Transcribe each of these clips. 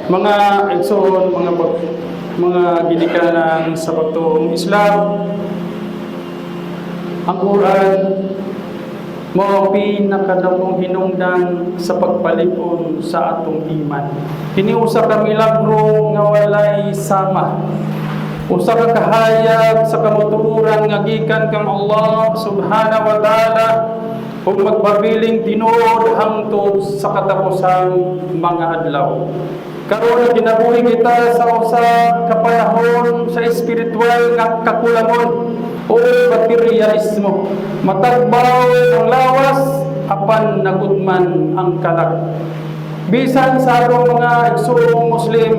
Mga igsoon, mga ginikanan sa pagtuong Islam, ang Quran mao pinakadakong hinungdan sa pagpalipon sa atong iman. Kini usa ka milagro nga walay sama. Usa ka kahayag sa kamuturan nga gikan kang Allah subhanahu wa ta'ala ug magpabiling tinuod hangtod sa katapusang mga adlaw. Karon kinabuhi kita sa usa ka panahon sa espiritual nga kakulangon o materialismo. Matagbaw ang lawas apan nagudman ang kalag. Bisan sa atong mga igsoong Muslim,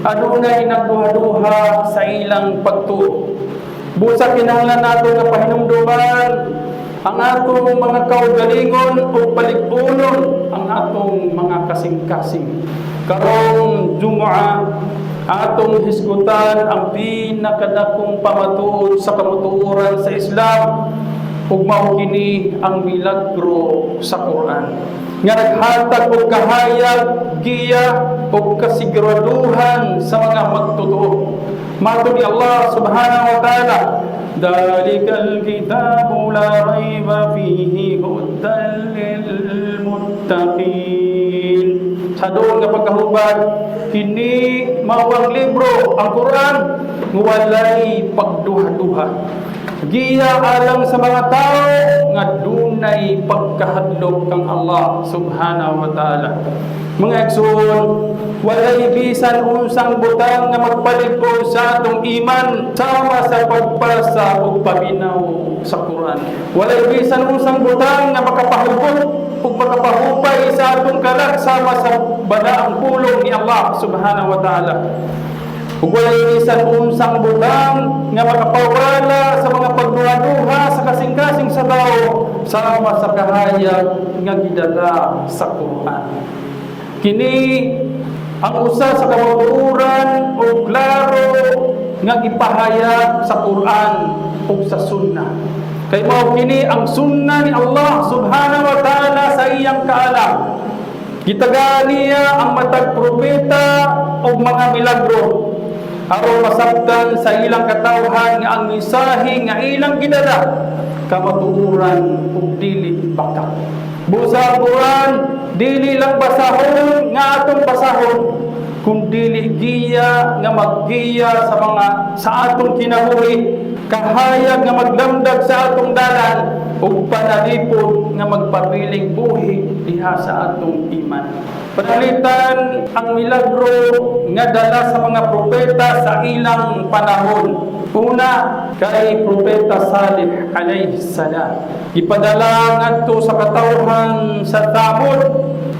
adunay nagduha-duha sa ilang pagtuo. Busa kinahanglan nato nga pahinumduman ang atong mga kaugalingon o palig-unon ang atong mga kasing-kasing. Karong Jumu'ah, atong hisgutan ang pinakadakong pamatuod sa kamutuoran sa Islam ug mao kini ang milagro sa Quran nga naghatag og kahayag, giya ug kasiguraduhan sa mga magtutoo. Matud ni Allah subhanahu wa ta'ala, "Dalikal kitabu la raiba fihi hudan lil muttaqin." Sa doon nga pagkahubad, kini mawang libro ang Quran walay pagduha-duha. Giya alang sa mga tao nga dunay pagkahadlok kang Allah subhanahu wa ta'ala. Mga igsoon, walay bisan unsang butang nga magpaligpo sa atong iman sama sa pagbasa ug pabinaw sa Quran. Walay bisan unsang butang nga makapahubog ug makapahupay sa atong kalag sama sa balaang pulong ni Allah subhanahu wa ta'ala. Ug walay bisan unsang butang nga makapawala sa mga pagduha-duha sa kasing-kasing sa tao sama sa kahayag nga gidala sa Quran. Kini ang usa sa kamuturan o klaro nga gipahayag sa Quran o sa Sunnah. Kay mao kini ang Sunnah ni Allah subhanahu wa ta'ala sa iyang kaalam. Gitagaan niya ang matag propeta o mga milagro aron masabtan sa ilang katawhan nga ang mensahe nga ilang gidala kamatuoran ug dili bakat. Busa Quran dili lang basahon nga atong basahon, kundi giya nga maggiya sa atong kinabuhi, kahayag nga magdamdag sa atong dalan ug panalipod nga magpabiling buhi diha sa atong iman. Panalitan ang milagro nga dala sa mga propeta sa ilang panahon. Una, kay Propeta Salih alayhi salam. Ipadala ngadto sa katawhan sa Thamud,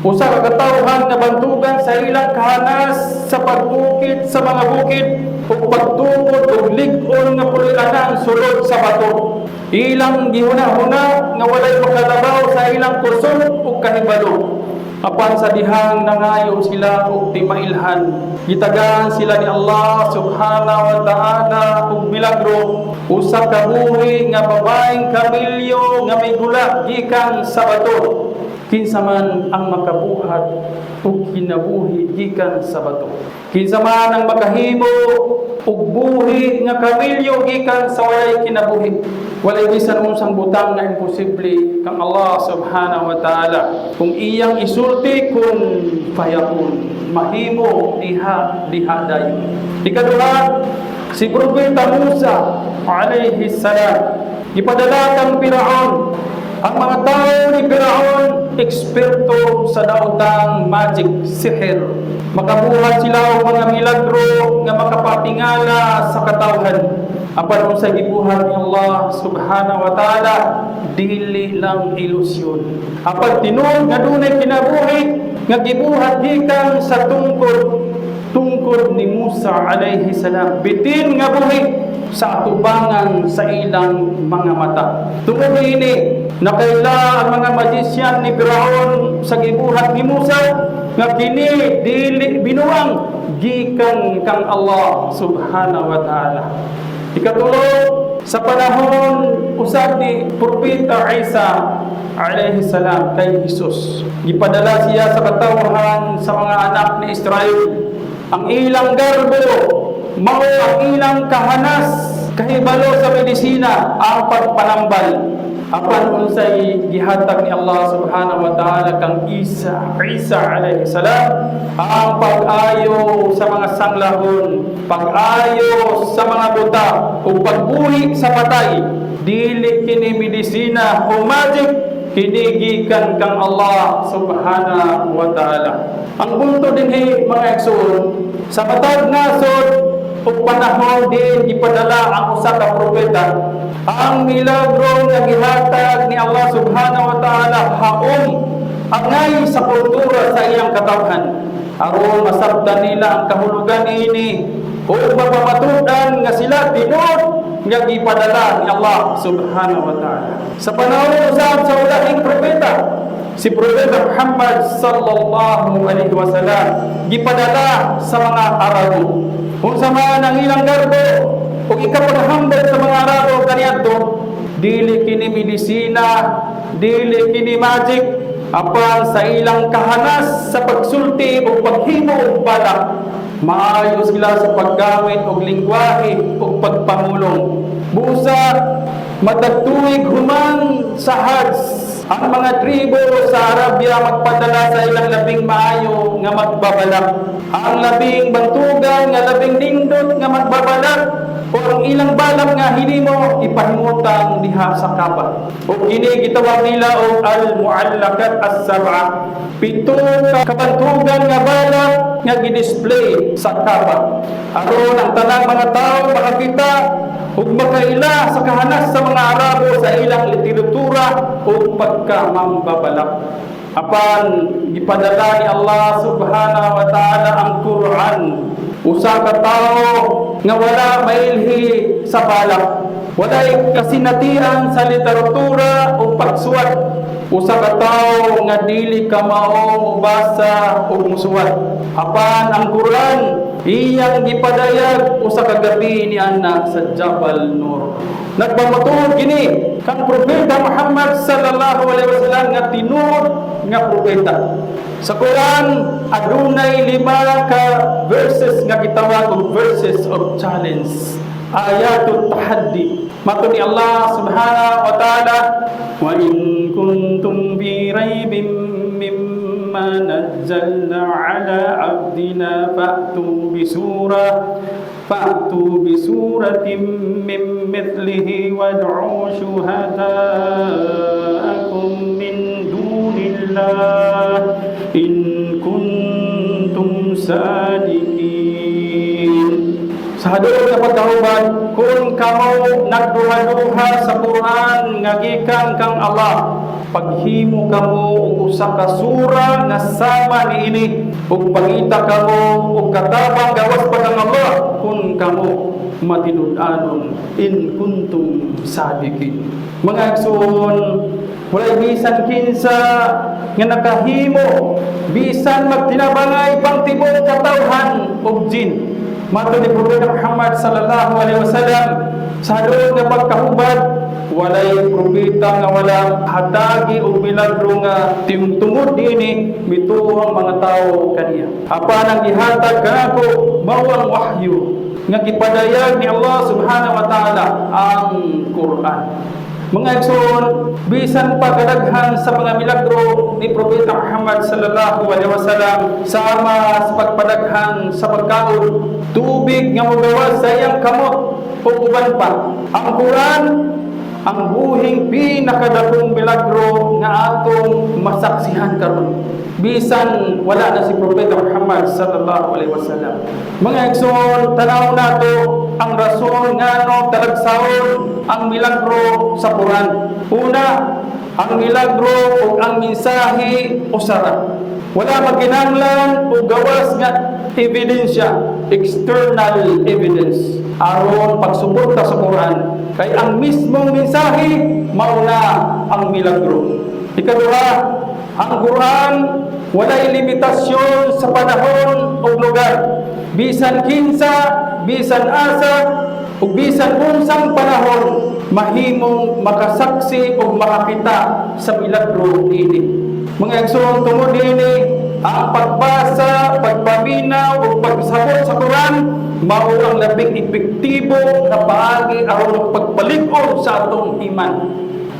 usa ka katawhan nga bantugan sa ilang kahanas sa pagbukid sa mga bukid ug pagtukod ug lig-on nga pulilanan sulod sa bato. Ilang gihuna-huna nga walay makalabaw sa ilang kusog ug kahibalo. Apan sa dihang nangayo sila og timailhan, gitagaan sila ni Allah subhanahu wa ta'ala og milagro. Usa ka buhi nga babaeng kamilyo nga may gula gikan sa bato. Kinsa man ang makabuhat ug kinabuhi gikan sa bato. Kinsa man ang makahimo ug buhi nga kamilyo gikan sa walay kinabuhi. Walay bisan unsang butang na imposible kang Allah subhanahu wa ta'ala. Kung iyang isulti kun fayakun, mahimo diha dayon. Ikaduha, si Propeta Musa alayhi salam. Ipadala kang Firaun. Ang mga tao ni Firaun eksperto sa daotang magic, sihir. Makabuhat sila og mga milagro nga makapatingala sa katawhan. Apan sa gibuhat ni Allah subhanahu wa ta'ala, dili lang ilusyon. Apan tinuod nga dunay kinabuhi nga gibuhat gikan sa tungkod ni Musa alayhi salam. Bitin nga buhi sa atubangan sa ilang mga mata. Tungod ini, nakaila ang mga magician ni Firaun sa gibuhat ni Musa nga kini dili binuang gikan kang Allah subhanahu wa ta'ala. Ikatulo, sa panahon usab ni Propeta Isa alayhi salam kay Jesus. Gipadala siya sa katawhan sa mga anak ni Israel. Ang ilang garbo mao ang ilang kahanas kahibalo sa medisina ang pagpanambal. Apan unsay gihatag ni Allah subhanahu wa ta'ala kang Isa alayhi salam ang pag-ayo sa mga sanglahon, pag-ayo sa mga buta ug pagbuhi sa patay. Dili kini medisina o magic, kinigikan kang Allah subhanahu wa ta'ala. Ang punto dinhi mga igsoon, sa matag nasod ug panahon din ipadala ang usa ka propeta. Ang milagro nga gihatag ni Allah subhanahu wa ta'ala haom angay sa kultura sa iyang katawhan aron masabtan nila ang kahulugan ini o mapamatudan nga sila tinud nga gipadala ni Allah subhanahu wa ta'ala. Sa panahon usab sa ulahing propeta, si Propeta Muhammad sallallahu alaihi wasallam gipadala sa mga Arabo. Unsa man ang ilang garbo ug ikapaghambal sa mga Arabo kaniadto, dili kini medisina, dili kini magic, apan sa ilang kahanas sa pagsulti ug paghimo og balak. Maayo sila sa paggamit og lingwahe ug pagpamulong. Busa matagtuig human sa Hajj, ang mga tribo sa Arabia magpadala sa ilang labing maayo nga magbabalak. Ang labing bantugan nga labing nindot nga magbabalak o ang ilang balak nga hinimo ipahimutang diha sa Kaaba. O kini gitawag nila og al-mu'allakat as-sab'a. 7 ka bantugan nga balak nga gidisplay sa Kaaba. Aron ang tanang mga tawo makakita ug makaila sa kahanas sa mga Arabo sa ilang literatura ug pagkamambabalak. Apan gipadala ni Allah subhanahu wa ta'ala ang Quran. Usa ka tawo nga wala mailhi sa balak, walay kasinatian sa literatura o pagsuwat. Usa ka tawo nga dili ka mao mubasa o musuwat. Apan ang Quran iyang gipadayag usa ka gabi ni ana sa Jabal Nur. Nagpamatuod kini kang Propeta Muhammad sallallahu alaihi wasallam nga tinuod nga propeta. Sa Quran adunay 5 ka verses nga gitawag og verses of challenge, ayatut tahaddi. Matud ni Allah subhanahu wa ta'ala, wa in kuntum bi raibin mimma nazzalna ala abdina fa'tu bi suratin min mithlihi wad'u shuhada'akum min dunillah in kuntum sadiqin. Sa hadlok sa pagkahuban, kung kamo nagduha-duha sa Quran nga gikan kang Allah, paghimo kamo og usa ka sura nga sama niini ug pangita kamo og katabang gawas pa kang Allah kung kamo matinud-anon in kuntum sadiqin. Mga igsoon, walay bisan kinsa nga nakahimo bisan magtinabangay pang tibok katawhan og jin. Matud ni Propeta Muhammad sallallahu alaihi wasallam sa hadlok nga pagkahubad, walay propeta nga wala hatagi og milagro nga tungod dinhi mituo ang mga tawo kaniya. Apan ang gihatag kanako mao ang wahyu nga gipadayag ni Allah subhanahu wa ta'ala ang Quran. Mga igsoon, bisan pa kadaghan sa mga milagro ni Propeta Muhammad sallallahu alaihi wasallam sama sa pagpadaghan sa pagkaon, tubig nga mogawas sa iyang kamot o uban pa. Ang Quran ang buhing pinakadakong milagro nga atong masaksihan karon. Bisan wala na si Propeta Muhammad sallallahu alaihi wasallam. Mga igsoon, tanaw nato ang rason ngano talagsaon ang milagro sa Quran. Una, ang milagro ug ang mensahe usara. Wala magkinahanglan o gawas nga ebidensya, external evidence aron pagsuporta sa Quran. Kay ang mismong mensahe mauna ang milagro. Ikaduha, ang Quran walay limitasyon sa panahon o lugar. Bisan kinsa, bisan asa, ug bisan unsang panahon mahimong makasaksi ug makakita sa milagro niini. Mga igsoon, tungod niini ang pagbasa, pagpaminaw ug pagsabot sa Quran mao ang labing epektibo na paagi aron pagpalig-on sa atong iman.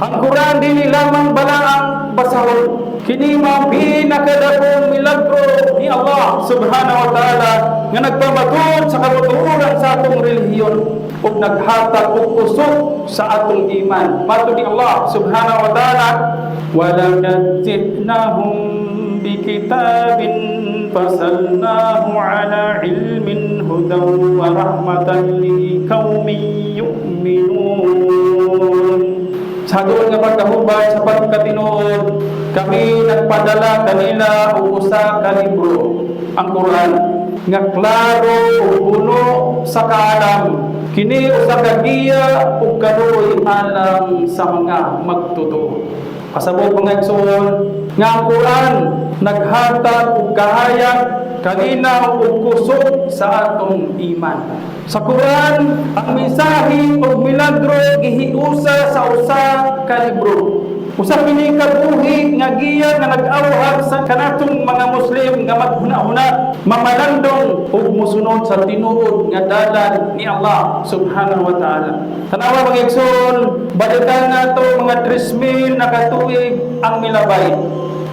Ang Quran dili lamang balaang basahon, kini mao pinakadakong milagro ni Allah subhanahu wa ta'ala nga nagpamatud sa katuturan sa atong relihiyon ug naghatag og usok sa atong iman. Matud ni Allah subhanahu wa ta'ala, "Walaqad ji'nahum bikitabin fasalnahu ala ilmin hudan wa rahmatan liqaumin yu'minun." Sa doon nga pagkahubad sa pagkatinuod, kami nagpadala kanila og usa ka libro, ang Quran, nga klaro ug puno sa kaalam. Kini usa ka giya ug kanuoy alam sa mga magtutuo. Pasabot mga igsoon nga ang Quran naghatag og kahayag kanina ug kusog sa atong iman. Sa Quran, ang mensahe ug milagro gihiusa sa usa ka libro. Usa kini ka buhi nga giya nga nag-awhag sa kanatong mga Muslim nga maghuna-huna, mamalandong ug mosunod sa tinuod nga dalan ni Allah subhanahu wa ta'ala. Tanawa mga igsoon, balikan nato mga 3,000 na katuig ang milabay.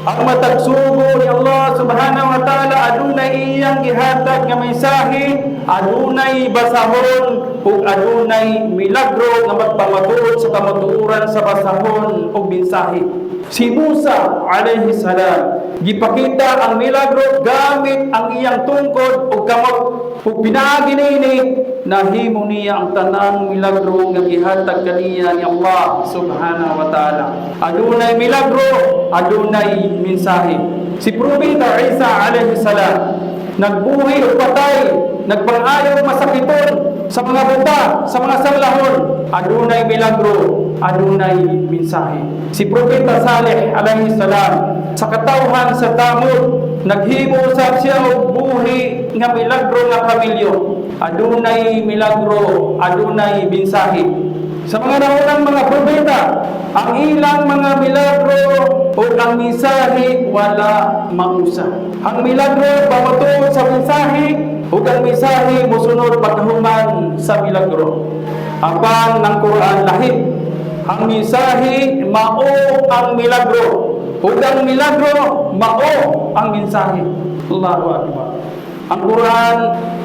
Ang matag sugo ni Allah subhanahu wa ta'ala adunay iyang gihatag nga mensahe, adunay basahon ug adunay milagro nga magpamatud sa kamatuoran sa basahon ug mensahe. Si Musa alayhi salam gipakita ang milagro gamit ang iyang tungkod ug kamot ug pinaagi niini nahimo niya ang tanang milagro nga gihatag kaniya ni Allah subhanahu wa ta'ala. Adunay milagro, adunay mensahe. Si Propeta Isa alayhi salam nagbuhi ug patay, nagpang-ayo masakiton sa mga buta, sa mga sanlahon. Adunay milagro, adunay mensahe. Si Propeta Saleh alayhi salam sa katawhan sa Tamud naghimo sa siya og buhi nga milagro nga kamilyo. Adunay milagro, adunay mensahe. Sa mga naunang mga propeta, ang ilang mga milagro o ang mensahe wala mausa. Ang milagro pamatud sa mensahe o ang mensahe musunod pagkahuman sa milagro. Apan ng Quran lahi. Ang mensahe mao ang milagro. O ang milagro mao ang mensahe. Allahu Akbar. Ang Quran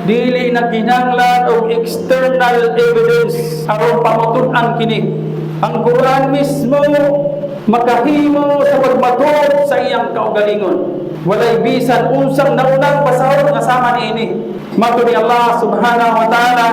dili na kinahanglan og external evidence aron pamatud-an kini. Ang Quran mismo makahimo sa pagmatud sa iyang kaugalingon. Walay bisan unsang naunang pasahod nga sama niini. Matud ni Allah subhanahu wa ta'ala,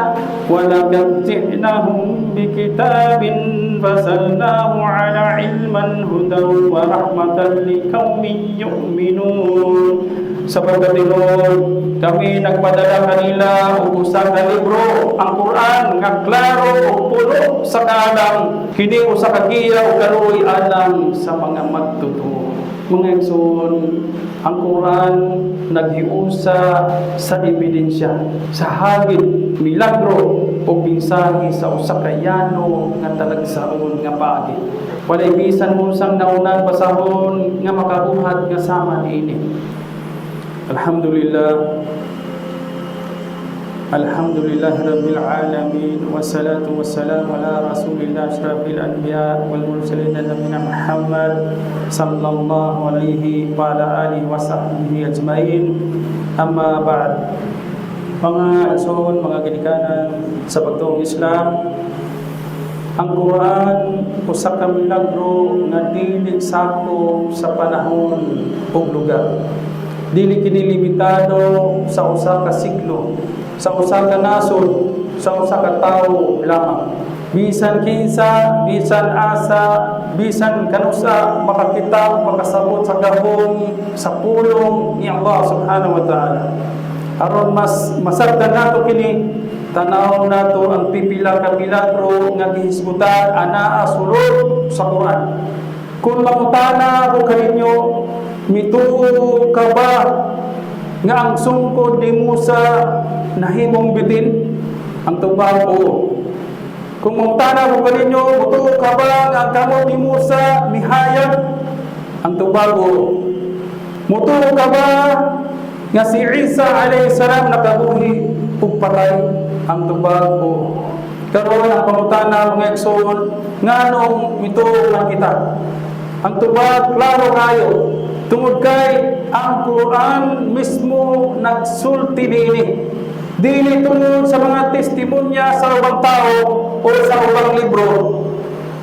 "Walaqad ji'nahum bikitabin fasalnahu ala ilman hudan wa rahmatan liqaumin yu'minun." Sa pagkatinuod, kami nagpadala kanila og usa ka libro, ang Quran nga klaro ug puno sa kaalam. Kini usa ka giya ug kaluoy alam sa mga magtutuo. Mga igsoon, ang Quran naghiusa sa ebidensya, sa hagit, milagro o mensahe sa usa ka yano nga talagsaon nga paagi. Walay bisan unsang naunang basahon nga makabuhat nga sama niini. Alhamdulillah. Alhamdulillah Rabbil Alamin. Wassalatu wassalamu ala Rasulillah asyrafil anbiya wal mursalin nabiyina Muhammad sallallahu alaihi wa ala alihi wa sahbihi ajmain. Amma ba'd. Mga igsoon, mga ginikanan sa pagtuong Islam, ang Quran usa ka milagro nga dili sakop sa panahon ug lugar. Dili kini limitado sa usa ka siklo, sa usa ka nasod, sa usa ka tawo lamang. Bisan kinsa, bisan asa, bisan kanusa makakita, makasabot sa gahom, sa pulong ni Allah subhanahu wa ta'ala. Aron mas masabtan nato kini, tanaw nato ang pipila ka milagro nga gihisgutan anaa sulod sa Quran. Kung mangutana ko kaninyo, mituo ka ba nga ang sungkod ni Musa nahimong bitin? Ang tubag, oo. Kung mangutana ko kaninyo, mutuo ka ba ang kamot ni Musa mihayag? Ang tubago, mutuo ka ba nga si Isa alayhi salam nakabuhi ug patay? Ang tubago, karon ang pangutana mga igsoon, nganong mituo man kita? Ang tubag, klaro kayo, tungod kay ang Quran mismo nagsulti niini. Dili tungod sa mga testimonya sa ubang tao o sa ubang libro,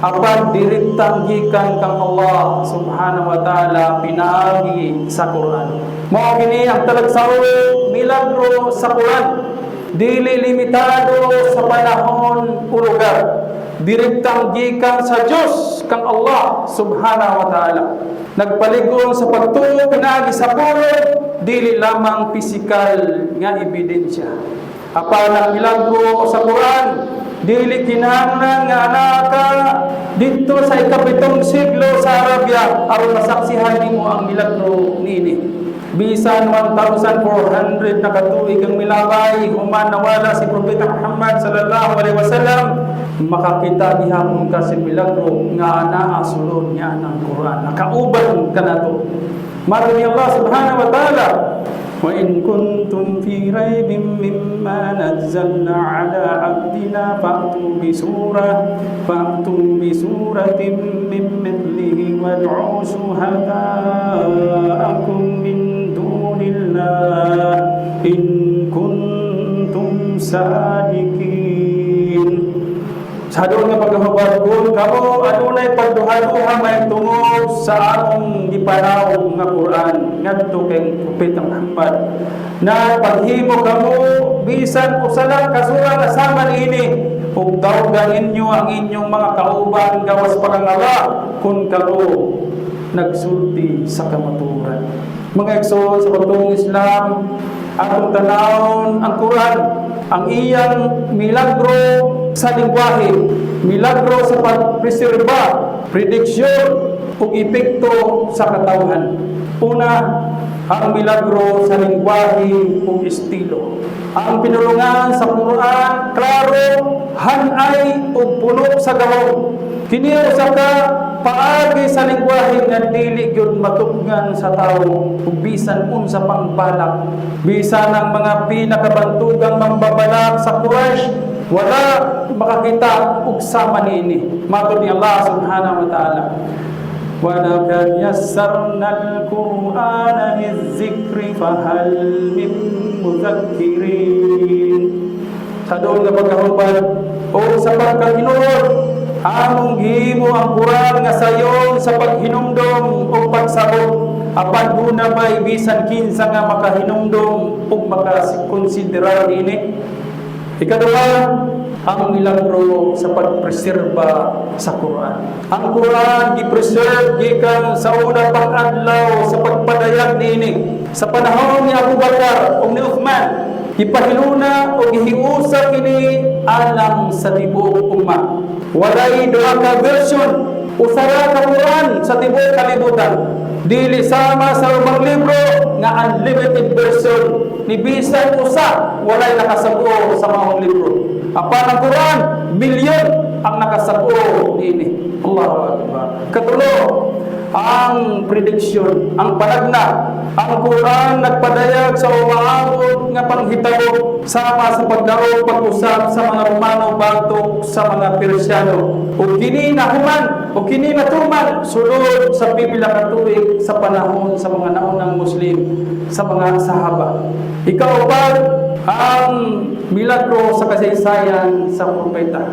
apan direktang gikan kang Allah subhanahu wa ta'ala pinaagi sa Quran. Mao kini ang talagsaon milagro sa Quran. Dili limitado sa panahon o lugar. Direktang gikan sa Diyos kang Allah subhanahu wa ta'ala. Nagpaligon sa pagtuo pinaagi sa pulong, dili lamang pisikal nga ebidensya. Apan ang milagro sa Quran, dili kinahanglan nga anaka dito sa ikapitong siglo sa Arabia aron masaksihan nimo ang milagro niini. Bisan 1,400 na katuig ang milabay human nawala si Propeta Muhammad sallallahu alaihi wasallam, makakita gihapon ka sa milagro nga naa sulod niya ng Quran. Nakauban ka na to. Maron ni Allah subhanahu wa ta'ala, wa in kuntum fi raybin mimma nazzalna ala abdina fa'tu bi suratin min mithlihi wad'u shuhada'akum min dunillah in kuntum sadiqin. Sa doon nga pagkahubad-hubad kamo adunay pagduha-duha may tungod sa among gipanaw nga Quran ngadto kay Propeta Muhammad, na paghimo kamo bisan usa lang kasura nga sama niini ug tawgan ninyo ang inyong mga kauban gawas pagangala kun kamo nagsulti sa kamaturan. Mga igsoon sa pagtungong Islam, atong tanawon ang Quran, ang iyang milagro sa lingwahe, milagro sa pagpreserba, prediksyon ug epekto sa katawhan. Una, ang milagro sa lingwahe ug estilo. Ang pinulungan sa Quran klaro, hanay ug puno sa gahom. Kini usa ka paagi sa lingwahe nga dili gyud matugnan sa tawo ug bisan unsa pang balak. Bisan ang mga pinakabantugang mambabalak sa Quraysh wala makakita ug sama niini. Matud ni Allah subhanahu wa ta'ala, wa laqad yassarna al-Qur'ana liz-zikri fahal min mudhakkirin. Sa doon nga pagkahubad o sa pagkahinuod, among gihimo ang Quran nga sayon sa paghinumdom o pagsabot, apan guna bay bisan kinsa nga makahinumdom ug makakonsiderar ini. Ikaduha, ang milagro sa pagpreserba sa Quran. Ang Quran gi-preserve gikan sa una pang adlaw sa pagpadayag niini. Sa panahon ni Abu Bakar o ni Uthman, ipahiluna o gihiusa kini alang sa tibuok umma. Walay duha ka version usara ka Quran sa tibuok kalibutan. Dili sama sa ubang libro nga unlimited version ni bisan usa walay nakasabo sa maong libro. Apan ang Quran milyon ang nakasabo niini. Allahu Akbar. Katulo, ang prediction, ang panagna. Ang Quran nagpadayag sa umaabot nga panghitabo sama sa pagdaro pag-usab sa mga Romano batok sa mga Persiano. O kini nahuman o kini natuman sulod sa pipila ka tuig sa panahon sa mga naunang Muslim, sa mga sahaba. Ikaw pa ang milagro sa kasaysayan sa propeta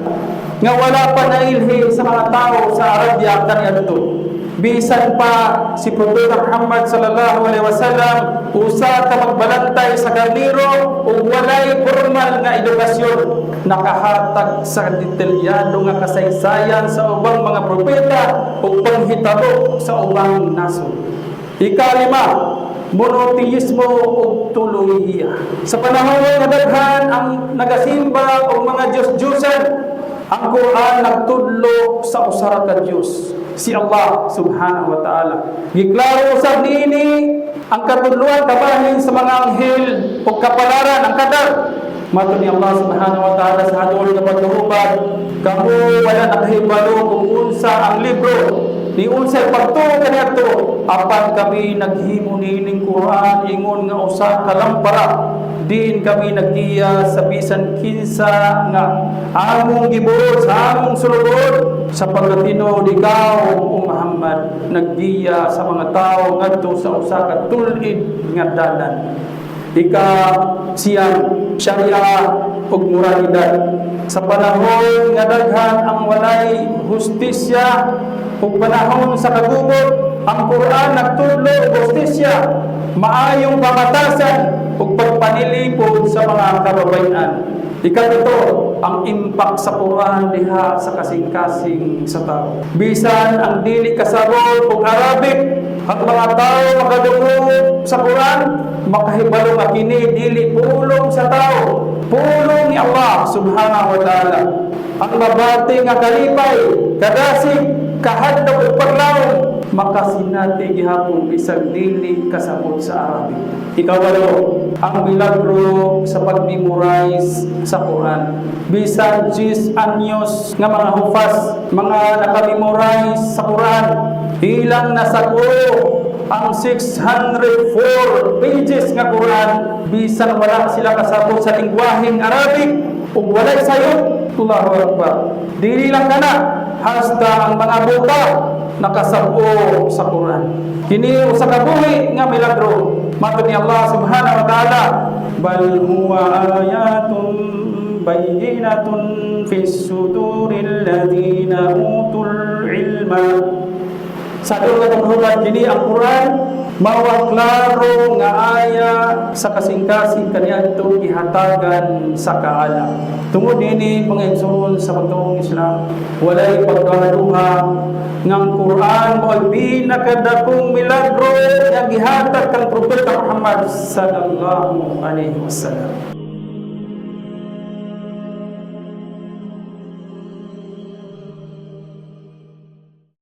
nga wala pa nailhi sa mga tao sa Arabia kaniadto. Bisan pa si Propeta Muhammad sallallahu alaihi wasallam usa ka magbalantay sa garniro ug walay formal nga edukasyon, nakahatag sa detalyado nga kasaysayan sa ubang mga propeta ug panghitabo sa ubang nasod. Ikalima, monoteismo ug tuluhiya. Sa panahon nga daghan ang nagasimba og mga Diyos-Diyosan, ang Quran nagtudlo sa usa ka Dios, si Allah subhanahu wa ta'ala. Giklaro usab niini ang katudluan kabahin sa mga anghel o kapalaran ang kadar. Matud ni Allah subhanahu wa ta'ala sa hadol nga pagkahubad, Kamu wala nakahibalo kung unsa ang libro ni unsay pagtuo kaniadto apan kami naghimo nining Quran ingon nga usa ka lampara din kami naggiya sa bisan kinsa nga among gibuot sa among sulod sa pagkatino ikaw o Muhammad naggiya sa mga tao ngadto sa usa ka tulid nga dalan ika siyang syariah ug moralidad sa panahon nga daghan ang walay hustisya ug panahon sa kagubot ang Quran nagtudlo og hustisya maayong pamatasan ug pagpanilipod sa mga kababayan. Ikatlo, ang impact sa Quran diha sa kasing-kasing sa tao. Bisan ang dili kasabot ug Arabic, ang mga tao makadungog sa Quran, makahibalo nga kini dili pulong sa tao, pulong ni Allah subhanahu wa ta'ala. Ang mabati nga kalipay, kadasig, kahadlok ug paglawom, makasinati gihapon bisag dili kasabot sa Arabic. Ikawalo, ang milagro sa pag-memorize sa Quran. Bisan 10 anyos nga mga hufaz, mga naka-memorize sa Quran, ilang nasaguro ang 604 pages nga Quran, bisan wala sila kasabot sa lingwaheng Arabic ug walay sayop. Allahu Akbar. Dili lang kana, hasta ang mga buta nakasabo sa Quran. Kini usa ka buhi nga milagro. Matod ni Allah subhanahu wa ta'ala, bal huwa ayatun bayyinatun fis suduril ladina utul ilma. Sa dulo nga tunghulan kini ang Quran mao klaro nga aya sa kasing-kasing kaniadto gihatagan sa kaala. Tungod dinhi mga igsoon sa pagtuong Islam, walay pagkaduha ng Quran mo'y pinakadakong milagro nga gihatag kang Propeta Muhammad sallallahu alaihi wasallam.